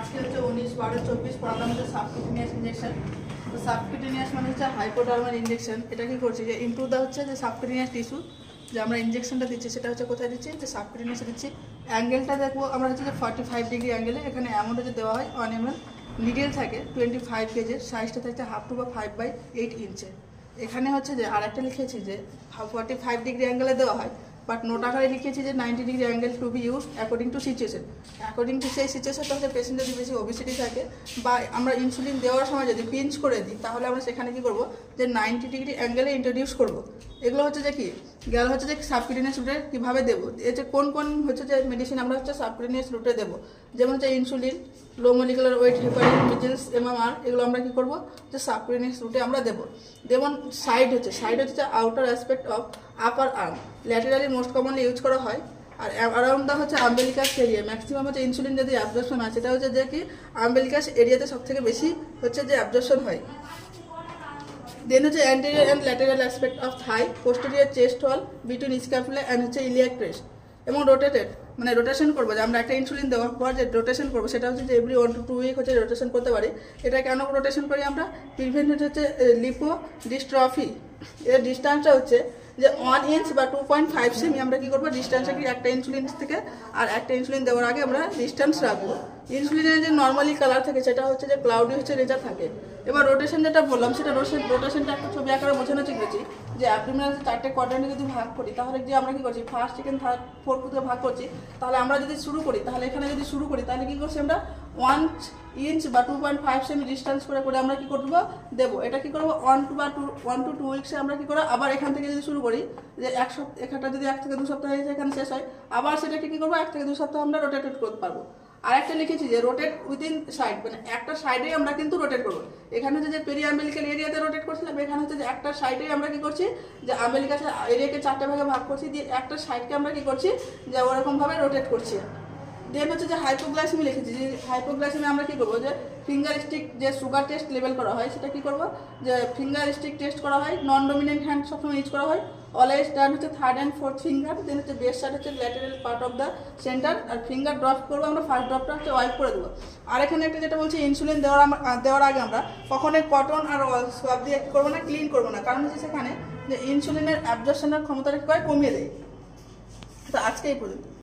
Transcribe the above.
আজকে হচ্ছে 19/12/24 পড়ালাম হচ্ছে সাবকিউটেনিয়াস ইনজেকশন। তো সাবকিউটেনিয়াস মানে হচ্ছে হাইপোডার্মাল ইনজেকশন। এটা কি করছি যে ইমপ্রুভ দা হচ্ছে যে সাবকিউটেনিয়াস টিস্যু, যে আমরা ইনজেকশনটা দিচ্ছি সেটা হচ্ছে কোথায় দিচ্ছি, যে সাবকিউটেনিয়াসে দিচ্ছি। অ্যাঙ্গেলটা দেখবো আমরা হচ্ছে যে 45 ডিগ্রি অ্যাঙ্গেলে। এখানে অ্যামাউন্ট হচ্ছে দেওয়া হয় 1 ml। নিডেল থাকে 25 কেজির, সাইজটা থাকছে 1/2 বা 5/8 ইঞ্চের। এখানে হচ্ছে যে আরেকটা লিখেছি যে 45 ডিগ্রি অ্যাঙ্গেলে দেওয়া হয়, বাট নোট আকারে লিখেছি যে 90 degree angle to be use according to situation. According to সেই সিচুয়েশনটা হচ্ছে পেশেন্ট যদি বেশি ওবেসিটি থাকে বা আমরা ইনসুলিন দেওয়ার সময় যদি পিঞ্চ করে দিই, তাহলে আমরা সেখানে কি করব, যে 90 ডিগ্রি অ্যাঙ্গেলে ইন্ট্রোডিউস করব। এগুলো হচ্ছে যে কি গেল হচ্ছে যে সাবকিউটেনিয়াস রুটে কীভাবে দেবো, এতে কোন কোন হচ্ছে যে মেডিসিন আমরা হচ্ছে সাবকিউটেনিয়াস রুটে দেবো, যেমন হচ্ছে insulin, low molecular weight heparin, measles, MMR, এগুলো আমরা কি করব, যে সাবকিউটেনিয়াস রুটে আমরা দেবো। যেমন সাইড হচ্ছে outer aspect of upper arm, laterally most commonly use করা হয়। আর অ্যারাউন্ড দা হচ্ছে আম্বেলিকাস এরিয়া, ম্যাক্সিমাম হচ্ছে ইনসুলিন যদি অ্যাবজর্পশন হয় সেটা হচ্ছে যে কি আম্বেলিকাস এরিয়াতে সব থেকে বেশি হচ্ছে যে অ্যাবজর্পশন হয়। দেন হচ্ছে anterior and lateral aspect of Thai, posterior chest wall, between scapula and হচ্ছে ইলিয়াক ক্রেস্ট। এবং রোটেটেড মানে রোটেশন করবো, যে আমরা একটা ইনসুলিন দেওয়ার পর যে রোটেশন করবো সেটা হচ্ছে যে এভরি 1 to 2 উইক হচ্ছে রোটেশন করতে পারি। এটা কেন রোটেশন করি আমরা, প্রিভেন্ট হচ্ছে লিপো ডিস্ট্রফি। এর ডিস্টেন্সটা হচ্ছে যে 1 ইঞ্চ বা 2.5 সেমি আমরা কি করবো, ডিস্টেন্সটা কি একটা ইনসুলিন থেকে আর একটা ইনসুলিন দেওয়ার আগে আমরা ডিস্টেন্স রাখবো। ইনসুলিনের যে নর্মালি কালার থাকে সেটা হচ্ছে যে ক্লাউডি হচ্ছে রেজা থাকে। এবার রোটেশন যেটা বললাম সেটা রোটেশনটা একটা ছবি আকারে বোঝানো শিখেছি, যে অ্যাবডোমিনাল 4টে কোয়াড্রেন্টে যদি ভাগ করি তাহলে যে আমরা কি করছি, ফার্স্ট, সেকেন্ড, থার্ড, ফোর্থ করে ভাগ করছি। তাহলে আমরা যদি শুরু করি, তাহলে এখানে যদি শুরু করি তাহলে কি করছি আমরা 1 ইঞ্চ বা 2.5 সেমি ডিস্টেন্স করে করে আমরা কি করবো, দেবো। এটা কি করবো 1 to 2 উইক্সে আমরা কি করবো, আবার এখান থেকে যদি শুরু করি, যে এক সপ্তাহ, এখানটা যদি 1 থেকে 2 সপ্তাহ হয়ে এখানে শেষ হয়, আবার সেটাকে কি করবো 1 থেকে 2 সপ্তাহ আমরা রোটেট করতে পারবো। আর একটা লিখেছি যে রোটেট উইদিন সাইড, মানে একটা সাইডে আমরা কিন্তু রোটেট করবো। এখানে হচ্ছে যে পেরি আম্বেলিকাল এরিয়াতে রোটেট করছিলাম, এখানে হচ্ছে যে একটা সাইডে আমরা কি করছি, যে আম্বেলিকাল এরিয়াকে 4টে ভাগে ভাগ করছি, দিয়ে একটা সাইডকে আমরা কি করছি, যে ওরকম ভাবে রোটেট করছি। দেন হচ্ছে যে হাইপোগ্লাইসেমি লিখেছি, যে হাইপোগ্লাইসেমি আমরা কি করবো, যে ফিঙ্গার স্টিক যে সুগার টেস্ট লেভেল করা হয় সেটা কি করবো, যে ফিঙ্গার স্টিক টেস্ট করা হয়, নন ডমিনেন্ট হ্যান্ড সবসময় ইউজ করা হয়। অলওয়েজ ডান হচ্ছে 3rd and 4th finger. Then হচ্ছে বেস্ট সাইড হচ্ছে lateral part of the center. আর ফিঙ্গার ড্রপ করবো আমরা, ফার্স্ট ড্রপটা হচ্ছে ওয়াইপ করে দেবো। আর এখানে একটা যেটা বলছি, ইনসুলিন দেওয়ার আগে আমরা কখনোই কটন আর সোয়াব দিয়ে কি করবো না, ক্লিন করবো না, কারণ হচ্ছে সেখানে যে ইনসুলিনের অ্যাবজর্পশনের ক্ষমতাটা কি করে, কমিয়ে দেয়। তো আজকে এই পর্যন্ত।